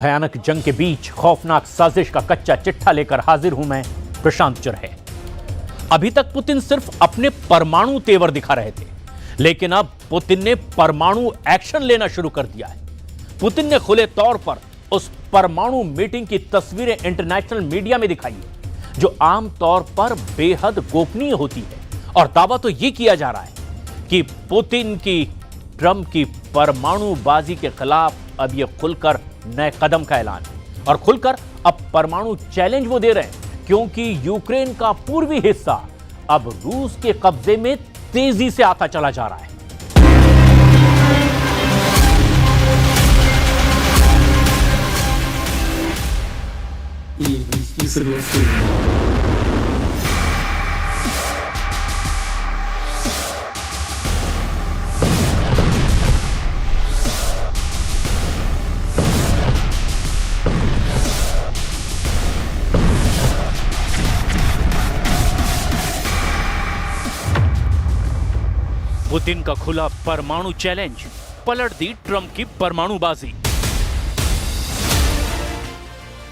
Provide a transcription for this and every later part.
भयानक जंग के बीच खौफनाक साजिश का कच्चा चिट्ठा लेकर हाजिर हूं मैं प्रशांत चरहे। अभी तक पुतिन सिर्फ अपने परमाणु तेवर दिखा रहे थे, लेकिन अब पुतिन ने परमाणु एक्शन लेना शुरू कर दिया है। पुतिन ने खुले तौर पर उस परमाणु मीटिंग की तस्वीरें इंटरनेशनल मीडिया में दिखाई है, जो आमतौर पर बेहद गोपनीय होती है। और दावा तो यह किया जा रहा है कि पुतिन की ट्रंप की परमाणुबाजी के खिलाफ अब यह खुलकर नए कदम का ऐलान है और खुलकर अब परमाणु चैलेंज वो दे रहे हैं, क्योंकि यूक्रेन का पूर्वी हिस्सा अब रूस के कब्जे में तेजी से आता चला जा रहा है। पुतिन का खुला परमाणु चैलेंज, पलट दी ट्रंप की परमाणुबाजी।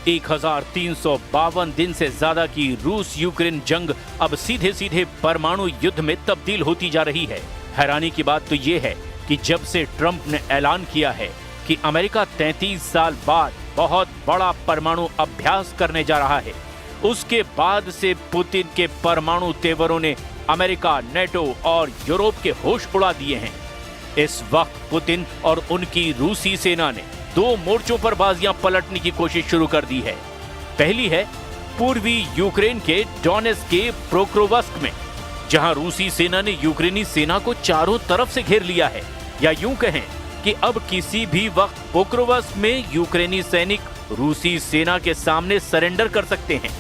1352 दिन से ज्यादा की रूस यूक्रेन जंग अब सीधे सीधे परमाणु युद्ध में तब्दील होती जा रही है। हैरानी की बात तो यह है कि जब से ट्रंप ने ऐलान किया है कि अमेरिका 33 साल बाद बहुत बड़ा परमाणु अभ्यास करने जा रहा है, उसके बाद से पुतिन के परमाणु तेवरों ने अमेरिका, नेटो और यूरोप के होश उड़ा दिए हैं। इस वक्त पुतिन और उनकी रूसी सेना ने दो मोर्चों पर बाजियां पलटने की कोशिश शुरू कर दी है। पहली है पूर्वी यूक्रेन के डोनेत्स्क के पोक्रोवस्क में, जहां रूसी सेना ने यूक्रेनी सेना को चारों तरफ से घेर लिया है। या यूं कहें कि अब किसी भी वक्त पोक्रोवस्क में यूक्रेनी सैनिक रूसी सेना के सामने सरेंडर कर सकते हैं।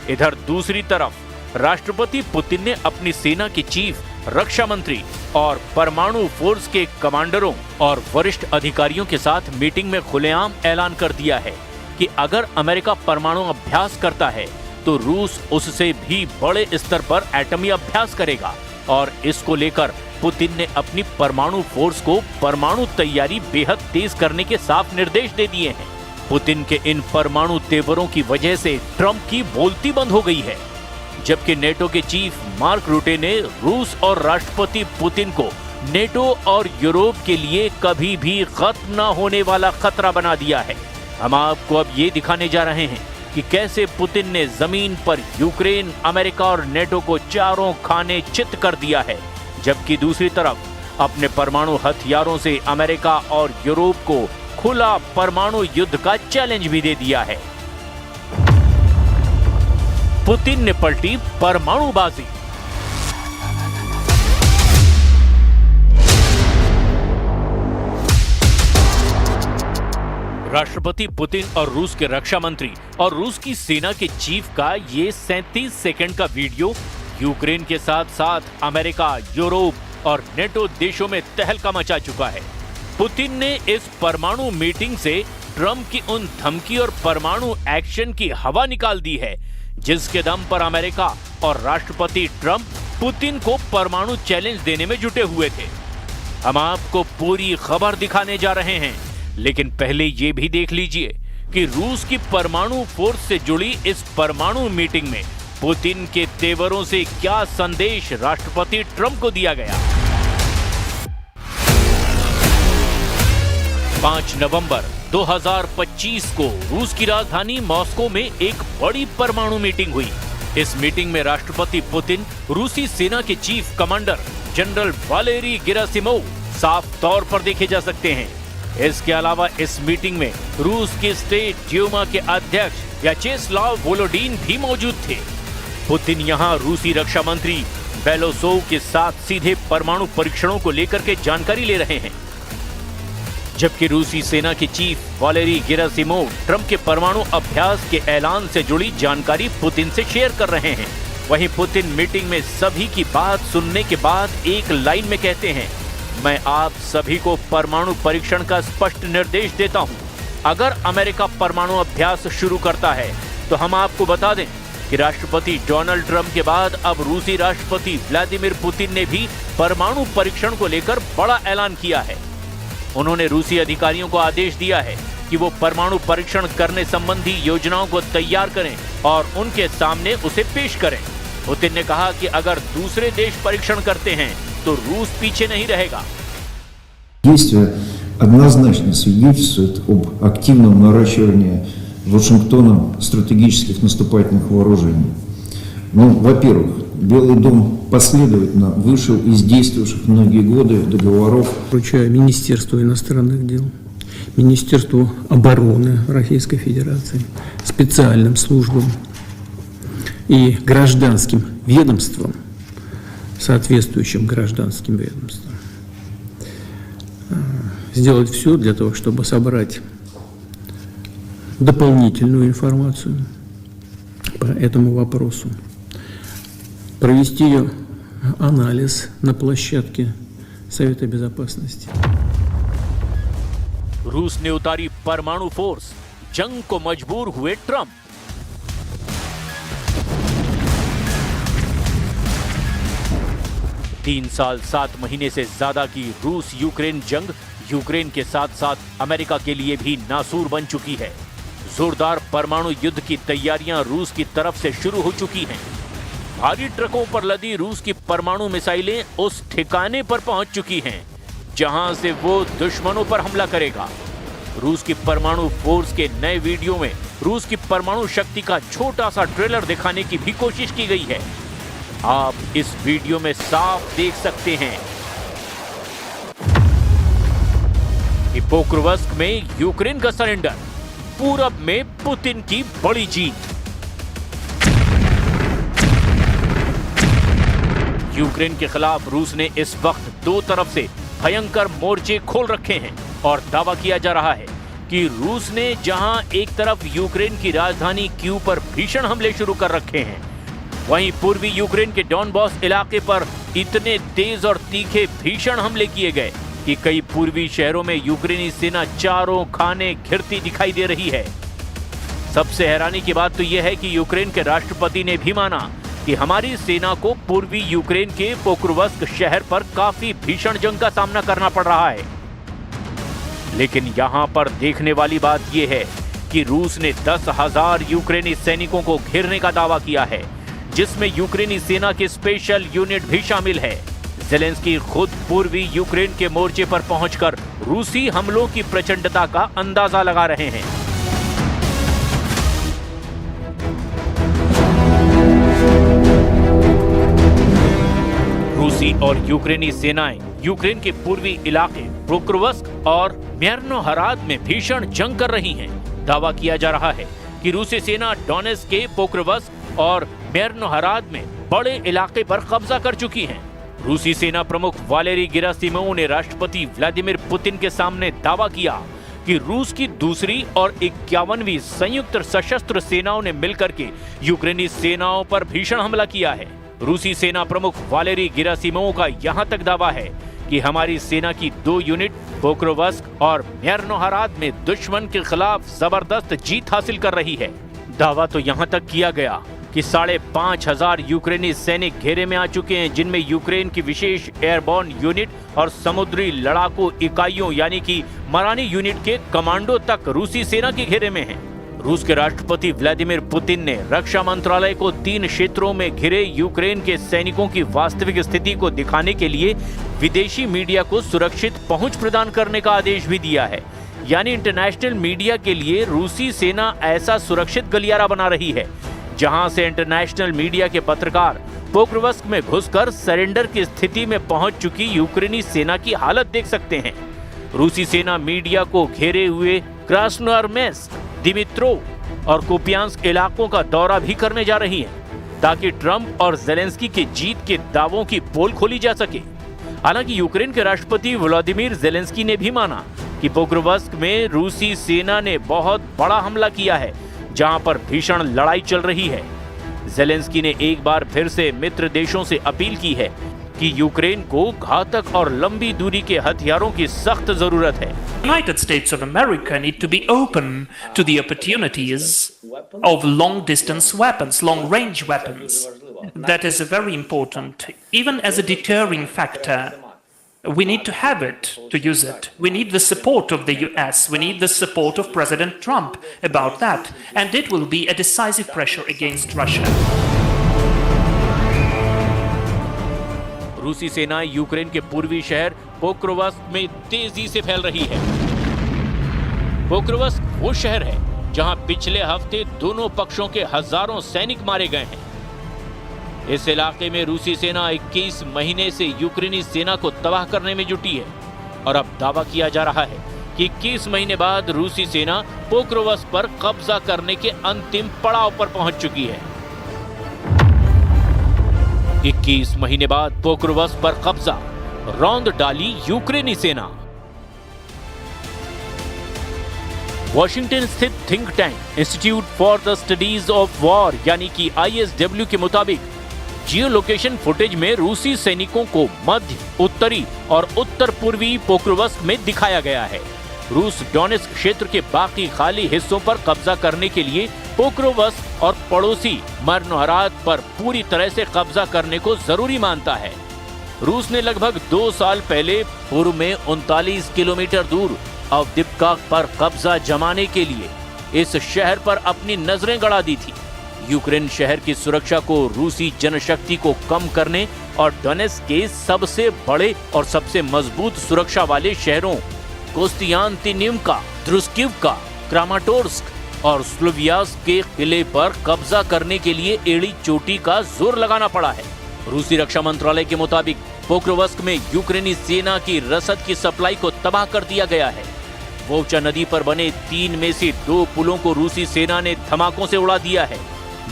इधर दूसरी तरफ राष्ट्रपति पुतिन ने अपनी सेना के चीफ, रक्षा मंत्री और परमाणु फोर्स के कमांडरों और वरिष्ठ अधिकारियों के साथ मीटिंग में खुलेआम ऐलान कर दिया है कि अगर अमेरिका परमाणु अभ्यास करता है तो रूस उससे भी बड़े स्तर पर एटमी अभ्यास करेगा। और इसको लेकर पुतिन ने अपनी परमाणु फोर्स को परमाणु तैयारी बेहद तेज करने के साफ निर्देश दे दिए हैं। पुतिन के इन परमाणु तेवरों की वजह से ट्रंप की बोलती बंद हो गई है, जबकि नेटो के चीफ मार्क रूटे ने रूस और राष्ट्रपति पुतिन को नेटो और यूरोप के लिए कभी भी खत्म न होने वाला खतरा बना दिया है। हम आपको अब ये दिखाने जा रहे हैं कि कैसे पुतिन ने जमीन पर यूक्रेन, अमेरिका और नेटो को चारों खाने चित कर दिया है, जबकि दूसरी तरफ अपने परमाणु हथियारों से अमेरिका और यूरोप को खुला परमाणु युद्ध का चैलेंज भी दे दिया है। पुतिन ने पलटी परमाणुबाजी। राष्ट्रपति पुतिन और रूस के रक्षा मंत्री और रूस की सेना के चीफ का ये 37 सेकंड का वीडियो यूक्रेन के साथ साथ अमेरिका, यूरोप और नेटो देशों में तहलका मचा चुका है। पुतिन ने इस परमाणु मीटिंग से ट्रंप की उन धमकी और परमाणु एक्शन की हवा निकाल दी है, जिसके दम पर अमेरिका और राष्ट्रपति ट्रंप पुतिन को परमाणु चैलेंज देने में जुटे हुए थे। हम आपको पूरी खबर दिखाने जा रहे हैं, लेकिन पहले ये भी देख लीजिए कि रूस की परमाणु फोर्स से जुड़ी इस परमाणु मीटिंग में पुतिन के तेवरों से क्या संदेश राष्ट्रपति ट्रंप को दिया गया। 5 नवंबर 2025 को रूस की राजधानी मॉस्को में एक बड़ी परमाणु मीटिंग हुई। इस मीटिंग में राष्ट्रपति पुतिन, रूसी सेना के chief commander general Valery Gerasimov साफ तौर पर देखे जा सकते हैं। इसके अलावा इस मीटिंग में रूस के स्टेट ड्यूमा के अध्यक्ष व्याचेस्लाव वोलोडिन भी मौजूद थे। पुतिन यहां रूसी रक्षा मंत्री बेलोसोव के साथ सीधे परमाणु परीक्षणों को लेकर के जानकारी ले रहे हैं, जबकि रूसी सेना के चीफ वालेरी गेरासिमोव ट्रंप के परमाणु अभ्यास के ऐलान से जुड़ी जानकारी पुतिन से शेयर कर रहे हैं। वहीं पुतिन मीटिंग में सभी की बात सुनने के बाद एक लाइन में कहते हैं, मैं आप सभी को परमाणु परीक्षण का स्पष्ट निर्देश देता हूं। अगर अमेरिका परमाणु अभ्यास शुरू करता है तो हम आपको बता दें कि राष्ट्रपति डोनाल्ड ट्रंप के बाद अब रूसी राष्ट्रपति व्लादिमीर पुतिन ने भी परमाणु परीक्षण को लेकर बड़ा ऐलान किया है। उन्होंने रूसी अधिकारियों को आदेश दिया है कि वो परमाणु परीक्षण करने संबंधी योजनाओं को तैयार करें और उनके सामने उसे पेश करें। पुतिन ने कहा कि अगर दूसरे देश परीक्षण करते हैं तो रूस पीछे नहीं रहेगा। Действия однозначно свидетельствуют об активном наращивании Вашингтоном стратегических наступательных вооружений. Ну, во-первых, Белый дом последовательно вышел из действующих многие годы договоров. Поручаю Министерству иностранных дел, Министерству обороны Российской Федерации, специальным службам и гражданским ведомствам, соответствующим гражданским ведомствам, сделать все для того, чтобы собрать дополнительную информацию по этому вопросу, провести ее анализ на площадке Совета Безопасности. रूस ने उतारी परमाणु फोर्स, जंग को मजबूर हुए ट्रंप। तीन साल 7 महीने से ज्यादा की रूस यूक्रेन जंग यूक्रेन के साथ साथ अमेरिका के लिए भी नासूर बन चुकी है। जोरदार परमाणु युद्ध की तैयारियां रूस की तरफ से शुरू हो चुकी हैं। भारी ट्रकों पर लदी रूस की परमाणु मिसाइलें उस ठिकाने पर पहुंच चुकी हैं जहां से वो दुश्मनों पर हमला करेगा। रूस की परमाणु फोर्स के नए वीडियो में रूस की परमाणु शक्ति का छोटा सा ट्रेलर दिखाने की भी कोशिश की गई है। आप इस वीडियो में साफ देख सकते हैं कि पोक्रोवस्क में यूक्रेन का सरेंडर, पूरब में पुतिन की बड़ी जीत। यूक्रेन के खिलाफ रूस ने इस वक्त दो तरफ से भयंकर मोर्चे खोल रखे हैं और दावा किया जा रहा है कि रूस ने जहां एक तरफ यूक्रेन की राजधानी कीव पर भीषण हमले शुरू कर रखे हैं, वहीं पूर्वी यूक्रेन के डॉनबॉस इलाके पर इतने तेज और तीखे भीषण हमले किए गए कि कई पूर्वी शहरों में यूक्रेनी सेना चारों खाने घिरती दिखाई दे रही है। सबसे हैरानी की बात तो यह है कि यूक्रेन के राष्ट्रपति ने भी माना कि हमारी सेना को पूर्वी यूक्रेन के पोक्रोवस्क शहर पर काफी भीषण जंग का सामना करना पड़ रहा है। लेकिन यहां पर देखने वाली बात यह है कि रूस ने 10,000 यूक्रेनी सैनिकों को घेरने का दावा किया है, जिसमें यूक्रेनी सेना की स्पेशल यूनिट भी शामिल है। ज़ेलेंस्की खुद पूर्वी यूक्रेन के मोर्चे पर पहुंचकर रूसी हमलों की प्रचंडता का अंदाजा लगा रहे हैं। रूसी और यूक्रेनी सेनाएं यूक्रेन के पूर्वी इलाके पोक्रोवस्क और म्यार्नोहराद में भीषण जंग कर रही हैं। दावा किया जा रहा है कि रूसी सेना डोनेट्स्क के पोक्रोवस्क और म्यार्नोहराद में बड़े इलाके पर कब्जा कर चुकी है। रूसी सेना प्रमुख वालेरी गेरासिमोव ने राष्ट्रपति व्लादिमीर पुतिन के सामने दावा किया कि रूस की दूसरी और 51वीं संयुक्त सशस्त्र सेनाओं ने मिलकर के यूक्रेनी सेनाओं पर भीषण हमला किया है। रूसी सेना प्रमुख वालेरी गेरासिमोव का यहां तक दावा है कि हमारी सेना की 2 यूनिट पोक्रोवस्क और म्यार्नोहराद में दुश्मन के खिलाफ जबरदस्त जीत हासिल कर रही है। दावा तो यहां तक किया गया कि 5,500 यूक्रेनी सैनिक घेरे में आ चुके हैं, जिनमें यूक्रेन की विशेष एयरबॉर्न यूनिट और समुद्री लड़ाकू इकाइयों यानी कि मरानी यूनिट के कमांडो तक रूसी सेना के घेरे में हैं। रूस के राष्ट्रपति व्लादिमीर पुतिन ने रक्षा मंत्रालय को 3 क्षेत्रों में घिरे यूक्रेन के सैनिकों की वास्तविक स्थिति को दिखाने के लिए विदेशी मीडिया को सुरक्षित पहुंच प्रदान करने का आदेश भी दिया है। यानी इंटरनेशनल मीडिया के लिए रूसी सेना ऐसा सुरक्षित गलियारा बना रही है जहां से इंटरनेशनल मीडिया के पत्रकार पोक्रोवस्क में घुसकर सरेंडर की स्थिति में पहुंच चुकी यूक्रेनी सेना की हालत देख सकते हैं। रूसी सेना मीडिया को घेरे हुए क्रास्नोयार्स्क, दिमित्रोव और कुपियांस्क इलाकों का दौरा भी करने जा रही है ताकि ट्रंप और ज़ेलेंस्की के जीत के दावों की पोल खोली जा सके। हालांकि यूक्रेन के राष्ट्रपति व्लादिमीर ज़ेलेंस्की ने भी माना कि पोक्रोवस्क में रूसी सेना ने बहुत बड़ा हमला किया है, जहां पर भीषण लड़ाई चल रही है। ज़ेलेंस्की ने एक बार फिर से मित्र देशों से अपील की है कि यूक्रेन को घातक और लंबी दूरी के हथियारों की सख्त जरूरत है। United States of America need to be open to the opportunities of long distance weapons, long range weapons. That is very important, even as a deterring factor We need to have it to use it. We need the support of the US. We need the support of President Trump about that. And it will be a decisive pressure against Russia. रूसी सेना Ukraine के पूर्वी शहर Pokrovsk में तेजी से फैल रही है। पोक्रोवस्क वो शहर है जहां पिछले हफ्ते दोनों पक्षों के हजारों सैनिक मारे गए हैं। इस इलाके में रूसी सेना 21 महीने से यूक्रेनी सेना को तबाह करने में जुटी है और अब दावा किया जा रहा है कि 21 महीने बाद रूसी सेना पोक्रोवस्क पर कब्जा करने के अंतिम पड़ाव पर पहुंच चुकी है। 21 महीने बाद पोक्रोवस्क पर कब्जा, रौंद डाली यूक्रेनी सेना। वॉशिंगटन स्थित think tank institute for the studies of war यानी कि ISW के मुताबिक जियो लोकेशन फुटेज में रूसी सैनिकों को मध्य, उत्तरी और उत्तर पूर्वी पोक्रोवस्क में दिखाया गया है। रूस डोनेस्क क्षेत्र के बाकी खाली हिस्सों पर कब्जा करने के लिए पोक्रोवस्क और पड़ोसी मरनोहरात पर पूरी तरह से कब्जा करने को जरूरी मानता है। रूस ने लगभग 2 साल पहले पूर्व में 39 किलोमीटर दूर अवदिप्का पर कब्जा जमाने के लिए इस शहर पर अपनी नजरें गड़ा दी थी। यूक्रेन शहर की सुरक्षा को रूसी जनशक्ति को कम करने और डोनेट्स्क के सबसे बड़े और सबसे मजबूत सुरक्षा वाले शहरों कोस्तियांतिनिवका, द्रुस्किवका, क्रामाटोर्स्क और स्लोवियांस्क के किले पर कब्जा करने के लिए एड़ी चोटी का जोर लगाना पड़ा है। रूसी रक्षा मंत्रालय के मुताबिक पोक्रोवस्क में यूक्रेनी सेना की रसद की सप्लाई को तबाह कर दिया गया है। वोचा नदी पर बने 3 में से 2 पुलों को रूसी सेना ने धमाकों से उड़ा दिया है,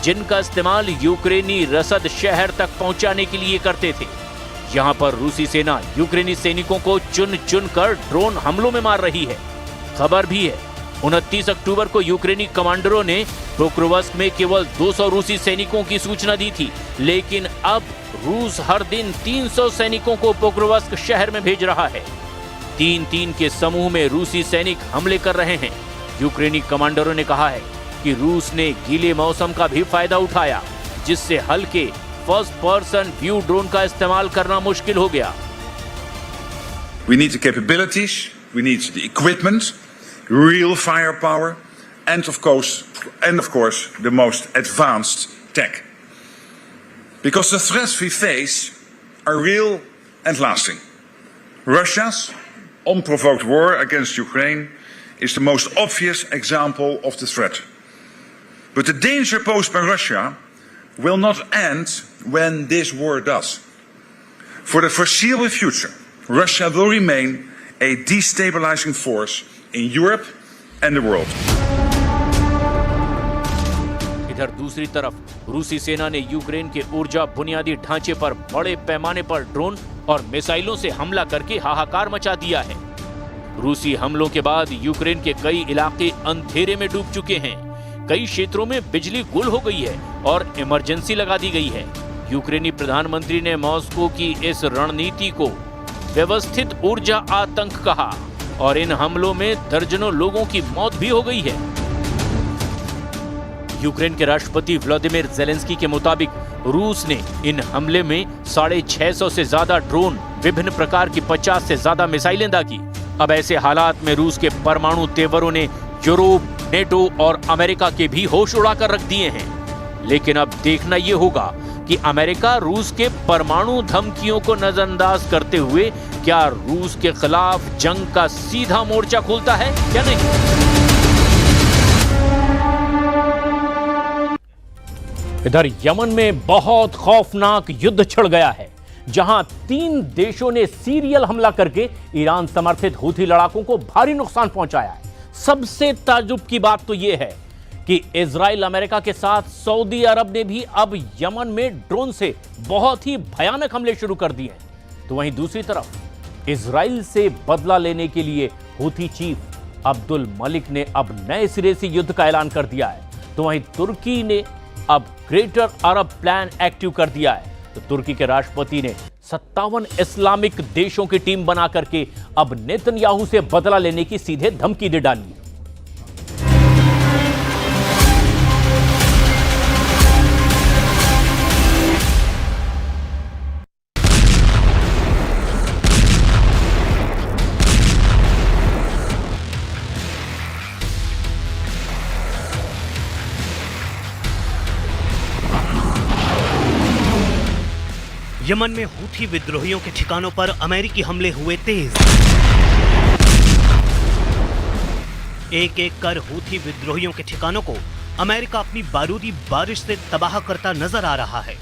जिनका इस्तेमाल यूक्रेनी रसद शहर तक पहुंचाने के लिए करते थे। यहां पर रूसी सेना यूक्रेनी सैनिकों को चुन चुन कर ड्रोन हमलों में मार रही है। खबर भी है 29 अक्टूबर को यूक्रेनी कमांडरों ने पोक्रोवस्क में केवल 200 रूसी सैनिकों की सूचना दी थी, लेकिन अब रूस हर दिन 300 सैनिकों को पोक्रोवस्क शहर में भेज रहा है। 3-3 के समूह में रूसी सैनिक हमले कर रहे हैं। यूक्रेनी कमांडरों ने कहा है कि रूस ने गीले मौसम का भी फायदा उठाया, जिससे हल्के फर्स्ट पर्सन व्यू ड्रोन का इस्तेमाल करना मुश्किल हो गया। We need the capabilities, we need the equipment, real firepower, and of course, the most advanced tech. Because the threats we face are real and lasting. Russia's unprovoked war against Ukraine is the most obvious example of the threat. But the danger posed by Russia will not end when this war does. For the foreseeable future, Russia will remain a destabilizing force in Europe and the world. इधर दूसरी तरफ रूसी सेना ने Ukraine के ऊर्जा बुनियादी ढांचे पर बड़े पैमाने पर ड्रोन और मिसाइलों से हमला करके हाहाकार मचा दिया है। रूसी हमलों के बाद यूक्रेन के कई इलाके अंधेरे में डूब चुके हैं। कई क्षेत्रों में बिजली गुल हो गई है और इमरजेंसी लगा दी गई है। यूक्रेनी प्रधानमंत्री ने मॉस्को की इस रणनीति को व्यवस्थित ऊर्जा आतंक कहा और इन हमलों में दर्जनों लोगों की मौत भी हो गई है। यूक्रेन के राष्ट्रपति व्लादिमीर ज़ेलेंस्की के मुताबिक रूस ने इन हमले में 650 से ज्यादा ड्रोन, विभिन्न प्रकार की 50 से ज्यादा मिसाइलें दागी। अब ऐसे हालात में रूस के परमाणु तेवरों ने यूरोप, नेटो और अमेरिका के भी होश उड़ाकर रख दिए हैं। लेकिन अब देखना यह होगा कि अमेरिका रूस के परमाणु धमकियों को नजरअंदाज करते हुए क्या रूस के खिलाफ जंग का सीधा मोर्चा खोलता है या नहीं। इधर यमन में बहुत खौफनाक युद्ध छिड़ गया है, जहां 3 देशों ने सीरियल हमला करके ईरान समर्थित हूथी लड़ाकों को भारी नुकसान पहुंचाया है। सबसे ताज्जुब की बात तो यह है कि इजराइल, अमेरिका के साथ सऊदी अरब ने भी अब यमन में ड्रोन से बहुत ही भयानक हमले शुरू कर दिए हैं। तो वहीं दूसरी तरफ इजराइल से बदला लेने के लिए हूथी चीफ अब्दुल मलिक ने अब नए सिरे से युद्ध का ऐलान कर दिया है। तो वहीं तुर्की ने अब ग्रेटर अरब प्लान एक्टिव कर दिया है। तो तुर्की के राष्ट्रपति ने 57 इस्लामिक देशों की टीम बना करके अब नेतन्याहू से बदला लेने की सीधे धमकी दे डाली है। यमन में हूथी विद्रोहियों के ठिकानों पर अमेरिकी हमले हुए तेज। एक एक कर हूथी विद्रोहियों के ठिकानों को अमेरिका अपनी बारूदी बारिश से तबाह करता नजर आ रहा है।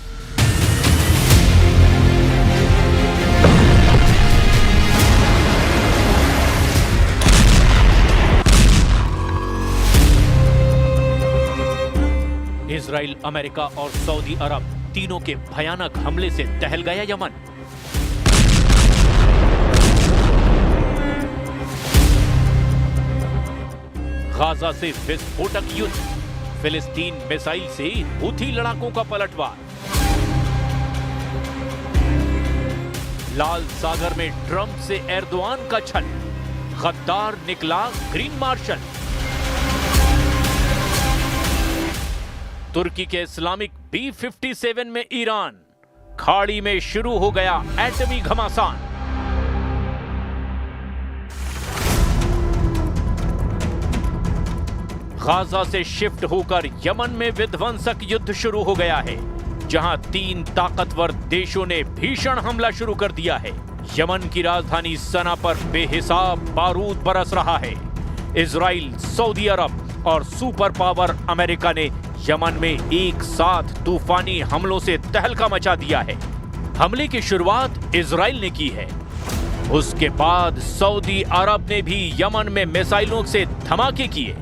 इजराइल, अमेरिका और सऊदी अरब तीनों के भयानक हमले से दहल गया यमन। गाजा से विस्फोटक युद्ध, फिलिस्तीन मिसाइल से हूथी लड़ाकों का पलटवार। लाल सागर में ट्रंप से एर्दोआन का छल, गद्दार निकला ग्रीन मार्शल। तुर्की के इस्लामिक B-57 में ईरान, खाड़ी में शुरू हो गया एटमी घमासान। गाजा से शिफ्ट होकर यमन में विध्वंसक युद्ध शुरू हो गया है, जहां 3 ताकतवर देशों ने भीषण हमला शुरू कर दिया है। यमन की राजधानी सना पर बेहिसाब बारूद बरस रहा है। इजराइल, सऊदी अरब और सुपर पावर अमेरिका ने यमन में एक साथ तूफानी हमलों से तहलका मचा दिया है। हमले की शुरुआत इजराइल ने की है, उसके बाद सऊदी अरब ने भी यमन में मिसाइलों से धमाके किए।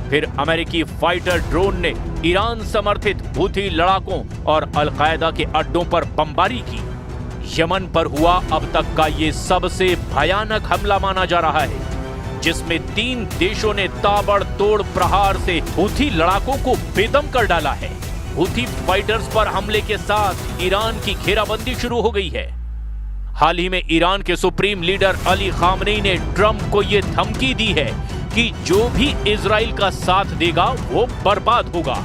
फिर अमेरिकी फाइटर ड्रोन ने ईरान समर्थित हूथी लड़ाकों और अलकायदा के अड्डों पर बमबारी की। यमन पर हुआ अब तक का ये सबसे भयानक हमला माना जा रहा है, जिसमें 3 देशों ने ताबड़तोड़ प्रहार से हूथी लड़ाकों को बेदम कर डाला है। हूथी फाइटर्स पर हमले के साथ ईरान की घेराबंदी शुरू हो गई है। हाल ही में ईरान के सुप्रीम लीडर अली खामनेई ने ट्रंप को यह धमकी दी है कि जो भी इजराइल का साथ देगा वो बर्बाद होगा।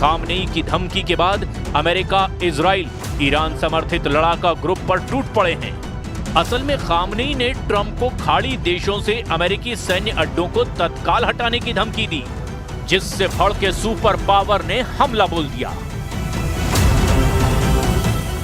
खामनेई की धमकी के बाद अमेरिका, इजराइल, ईरान समर्थित लड़ाका ग्रुप पर टूट पड़े हैं। असल में खामनेई ने ट्रंप को खाड़ी देशों से अमेरिकी सैन्य अड्डों को तत्काल हटाने की धमकी दी, जिससे भड़के सुपर पावर ने हमला बोल दिया।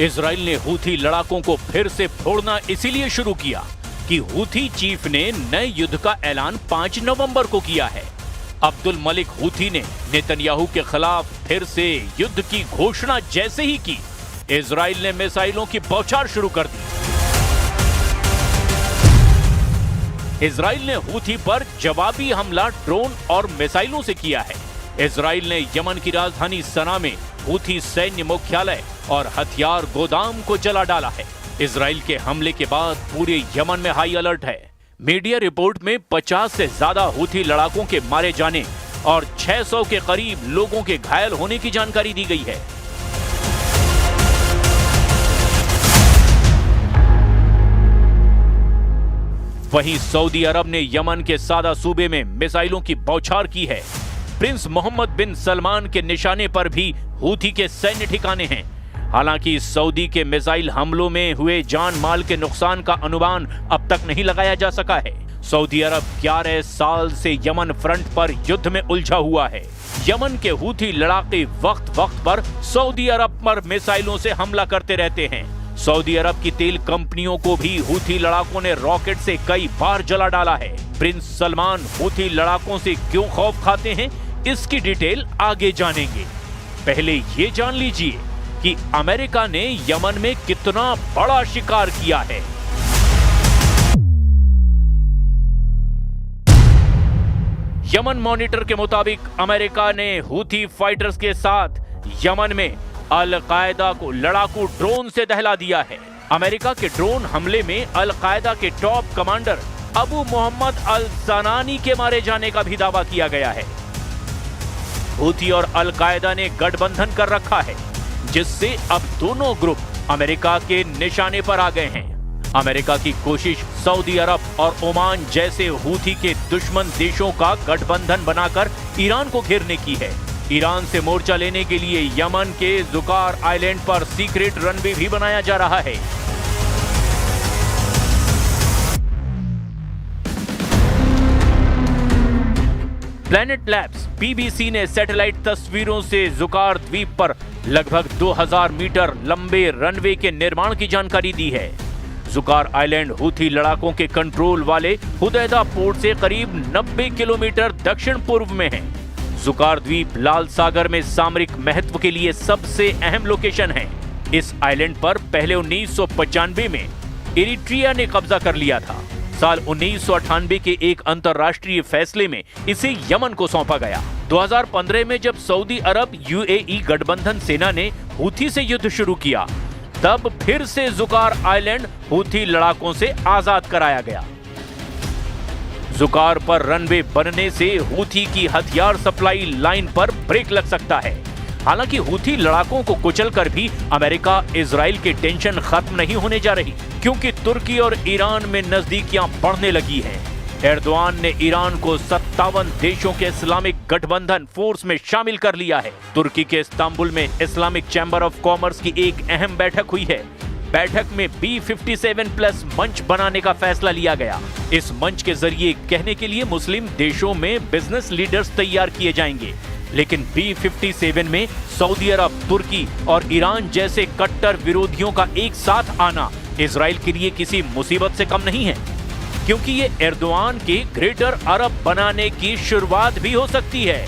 इजराइल ने हूथी लड़ाकों को फिर से फोड़ना इसीलिए शुरू किया कि हूथी चीफ ने नए युद्ध का ऐलान 5 नवंबर को किया है। अब्दुल मलिक हूथी ने नेतन्याहू के खिलाफ फिर से युद्ध की घोषणा जैसे ही की, इजराइल ने मिसाइलों की बौछार शुरू कर दी। इजराइल ने हूथी पर जवाबी हमला ड्रोन और मिसाइलों से किया है। इजराइल ने यमन की राजधानी सना में हूथी सैन्य मुख्यालय और हथियार गोदाम को जला डाला है। इजराइल के हमले के बाद पूरे यमन में हाई अलर्ट है। मीडिया रिपोर्ट में 50 से ज्यादा हूथी लड़ाकों के मारे जाने और 600 के करीब लोगों के घायल होने की जानकारी दी गई है। वहीं सऊदी अरब ने यमन के सादा सूबे में मिसाइलों की बौछार की है। प्रिंस मोहम्मद बिन सलमान के निशाने पर भी हूथी के सैन्य ठिकाने हैं। हालांकि सऊदी के मिसाइल हमलों में हुए जान माल के नुकसान का अनुमान अब तक नहीं लगाया जा सका है। सऊदी अरब 11 साल से यमन फ्रंट पर युद्ध में उलझा हुआ है। यमन के हूथी लड़ाके वक्त वक्त पर सऊदी अरब पर मिसाइलों से हमला करते रहते हैं। सऊदी अरब की तेल कंपनियों को भी हूथी लड़ाकों ने रॉकेट से कई बार जला डाला है। प्रिंस सलमान हूथी लड़ाकों से क्यों खौफ खाते हैं, इसकी डिटेल आगे जानेंगे। पहले ये जान लीजिए कि अमेरिका ने यमन में कितना बड़ा शिकार किया है। यमन मॉनिटर के मुताबिक अमेरिका ने हूथी फाइटर्स के साथ यमन में अल कायदा को लड़ाकू ड्रोन से दहला दिया है। अमेरिका के ड्रोन हमले में अल कायदा के टॉप कमांडर अबू मोहम्मद अल ज़नानी के मारे जाने का भी दावा किया गया है। हूथी और अल कायदा ने गठबंधन कर रखा है, जिससे अब दोनों ग्रुप अमेरिका के निशाने पर आ गए हैं। अमेरिका की कोशिश सऊदी अरब और ओमान जैसे हूथी के दुश्मन देशों का गठबंधन बनाकर ईरान को घेरने की है। ईरान से मोर्चा लेने के लिए यमन के जुकार आइलैंड पर सीक्रेट रनवे भी बनाया जा रहा है। प्लैनेट लैब्स बीबीसी ने सैटेलाइट तस्वीरों से जुकार द्वीप पर लगभग 2000 मीटर लंबे रनवे के निर्माण की जानकारी दी है। जुकार आइलैंड हूथी लड़ाकों के कंट्रोल वाले हुदैदा पोर्ट से करीब 90 किलोमीटर दक्षिण पूर्व में है। जुकार द्वीप लाल सागर में सामरिक महत्व के लिए सबसे अहम लोकेशन है। इस आइलैंड पर पहले 1995 में इरिट्रिया ने कब्जा कर लिया था। साल 1998 के एक अंतर्राष्ट्रीय फैसले में इसे यमन को सौंपा गया। 2015 में जब सऊदी अरब यूएई गठबंधन सेना ने हूथी से युद्ध शुरू किया, तब फिर से जुकार आइलैंड हूथी लड़ाकों से आजाद कराया गया। जुकार पर रनवे बनने से हूथी की हथियार सप्लाई लाइन पर ब्रेक लग सकता है। हालांकि हूथी लड़ाकों को कुचलकर भी अमेरिका इजराइल की टेंशन खत्म नहीं होने जा रही, क्योंकि तुर्की और ईरान में नजदीकियां बढ़ने लगी हैं। एर्दोआन ने ईरान को 57 देशों के इस्लामिक गठबंधन फोर्स में शामिल कर लिया है। तुर्की के इस्तांबुल में इस्लामिक चैम्बर ऑफ कॉमर्स की एक अहम बैठक हुई है। बैठक में B57+ मंच बनाने का फैसला लिया गया। इस मंच के जरिए कहने के लिए मुस्लिम देशों में बिजनेस लीडर्स तैयार किए जाएंगे, लेकिन B57 में सऊदी अरब, तुर्की और ईरान जैसे कट्टर विरोधियों का एक साथ आना इजराइल के लिए किसी मुसीबत से कम नहीं है, क्योंकि ये एर्दोआन के ग्रेटर अरब बनाने की शुरुआत भी हो सकती है।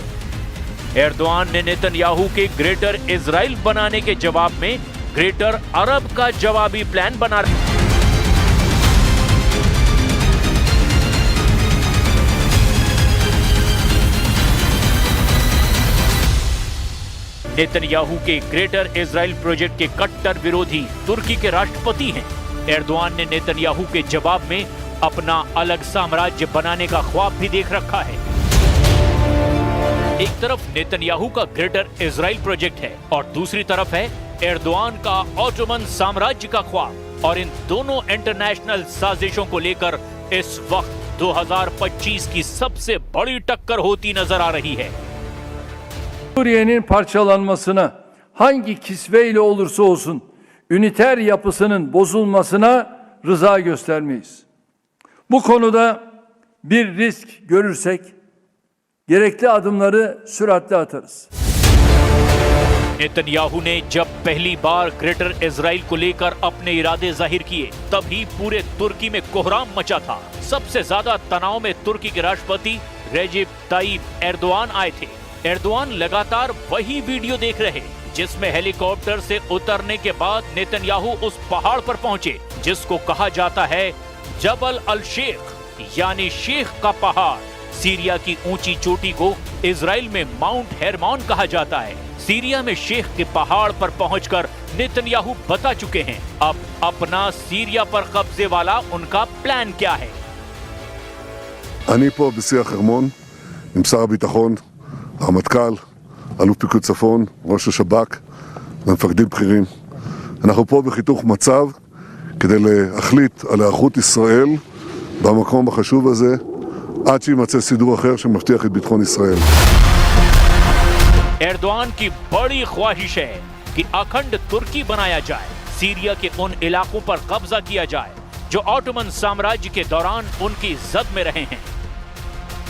एर्दोआन ने नेतन्याहू के ग्रेटर इजराइल बनाने के जवाब में ग्रेटर अरब का जवाबी प्लान बना नेतन्याहू के ग्रेटर इजराइल प्रोजेक्ट के कट्टर विरोधी तुर्की के राष्ट्रपति हैं। एर्दोआन ने नेतन्याहू के जवाब में अपना अलग साम्राज्य बनाने का ख्वाब भी देख रखा है। एक तरफ नेतन्याहू का ग्रेटर इजराइल प्रोजेक्ट है और दूसरी तरफ है एर्दोआन का ऑटोमन साम्राज्य का ख्वाब। और इन दोनों इंटरनेशनल साजिशों को लेकर इस वक्त 2025 की सबसे बड़ी टक्कर होती नजर आ रही है। Suriye'nin parçalanmasına hangi kisveyle olursa olsun üniter yapısının bozulmasına rıza göstermeyiz. Bu konuda bir risk görürsek gerekli adımları süratle atarız. Netanyahu ने जब पहली बार ग्रेटर इजराइल को लेकर अपने इरादे जाहिर किए, तभी पूरे तुर्की में कोहराम मचा था। सबसे ज्यादा तनाव में तुर्की के राष्ट्रपति रेजिप ताइप एर्दोआन आए थे। एर्दोआन लगातार वही वीडियो देख रहे जिसमें हेलीकॉप्टर से उतरने के बाद नेतन्याहू उस पहाड़ पर पहुंचे जिसको कहा जाता है जबल अल शेख, यानी शेख का पहाड़। सीरिया की ऊंची चोटी को इजराइल में माउंट हेरमोन कहा जाता है। सीरिया में शेख के पहाड़ पर पहुंचकर नेतन्याहू बता चुके हैं अब अपना सीरिया पर कब्जे वाला उनका प्लान क्या है। אני פה בשיח חרמון עם שר הביטחון, הרמטכ"ל, אלוף פיקוד צפון, ראש השב"כ ומפקדים בכירים. אנחנו פה בחיתוך מצב כדי להחליט על היערכות ישראל במקום החשוב הזה עד שימצא סידור אחר שמבטיח את ביטחון ישראל. एर्दोआन की बड़ी ख्वाहिश है कि अखंड तुर्की बनाया जाए, सीरिया के उन इलाकों पर कब्जा किया जाए जो ऑटोमन साम्राज्य के दौरान उनकी जद में रहे हैं।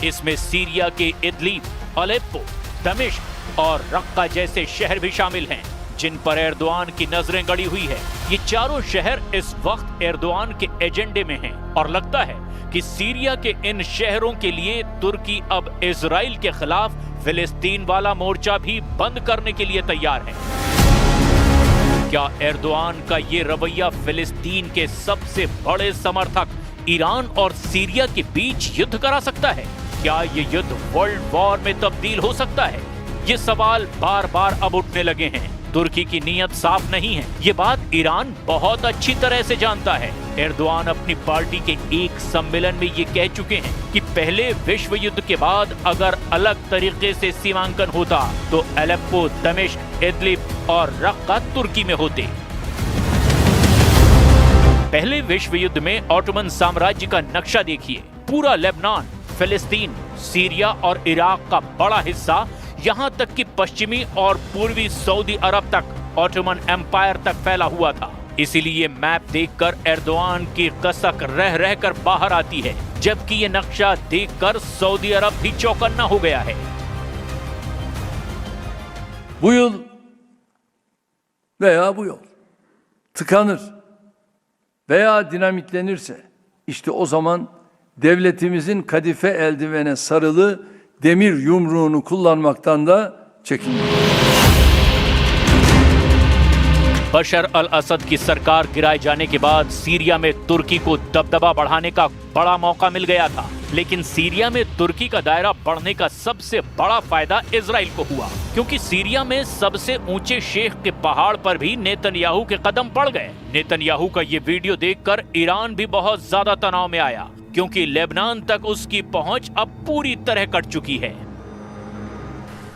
इसमें सीरिया के इदलिब, अलेप्पो, दमिश्क और रक्का जैसे शहर भी शामिल हैं, जिन पर एर्दोआन की नजरें गड़ी हुई है। ये चारों शहर इस वक्त एर्दोआन के एजेंडे में हैं और लगता है कि सीरिया के इन शहरों के लिए तुर्की अब इजराइल के खिलाफ फिलिस्तीन वाला मोर्चा भी बंद करने के लिए तैयार है। क्या एर्दोआन का ये रवैया फिलिस्तीन के सबसे बड़े समर्थक ईरान और सीरिया के बीच युद्ध करा सकता है? क्या ये युद्ध वर्ल्ड वॉर में तब्दील हो सकता है? ये सवाल बार बार अब उठने लगे हैं। तुर्की की नीयत साफ नहीं है, ये बात ईरान बहुत अच्छी तरह से जानता है। एर्दोआन अपनी पार्टी के एक सम्मेलन में ये कह चुके हैं कि पहले विश्व युद्ध के बाद अगर अलग तरीके से सीमांकन होता तो अलेप्पो, दमिश्क, इदलिब और रक्का तुर्की में होते। पहले विश्व युद्ध में ऑटोमन साम्राज्य का नक्शा देखिए। पूरा लेबनान, फिलिस्तीन, सीरिया और इराक का बड़ा हिस्सा, यहाँ तक कि पश्चिमी और पूर्वी सऊदी अरब तक ऑटोमन एम्पायर तक फैला हुआ था। इसीलिए मैप देखकर एर्दोआन की कसक रह रहकर बाहर आती है, जबकि ये नक्शा देखकर सऊदी अरब भी चौकन्ना हो गया है। Bu yıl veya bu yol tıkanır veya dinamitlenirse işte o zaman devletimizin kadife eldivene sarılı demir yumruğunu kullanmaktan da çekinmeyin. बशर अल असद की सरकार गिराए जाने के बाद सीरिया में तुर्की को दबदबा बढ़ाने का बड़ा मौका मिल गया था, लेकिन सीरिया में तुर्की का दायरा बढ़ने का सबसे बड़ा फायदा इजराइल को हुआ, क्योंकि सीरिया में सबसे ऊंचे शेख के पहाड़ पर भी नेतन्याहू के कदम पड़ गए। नेतन्याहू का ये वीडियो देखकर ईरान भी बहुत ज्यादा तनाव में आया, क्योंकि लेबनान तक उसकी पहुंच अब पूरी तरह कट चुकी है।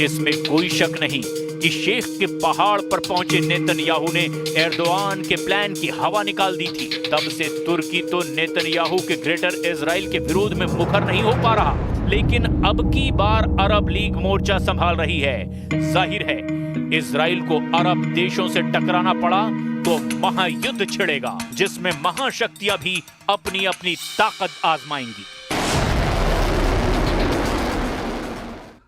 इसमें कोई शक नहीं कि शेख के पहाड़ पर पहुंचे नेतन्याहू ने एर्दोआन के प्लान की हवा निकाल दी थी। तब से तुर्की तो नेतन्याहू के ग्रेटर इजराइल के विरोध में मुखर नहीं हो पा रहा, लेकिन अब की बार अरब लीग मोर्चा संभाल रही है। जाहिर है इजराइल को अरब देशों से टकराना पड़ा तो महायुद्ध छिड़ेगा, जिसमें महाशक्तियां भी अपनी अपनी ताकत आजमाएंगी।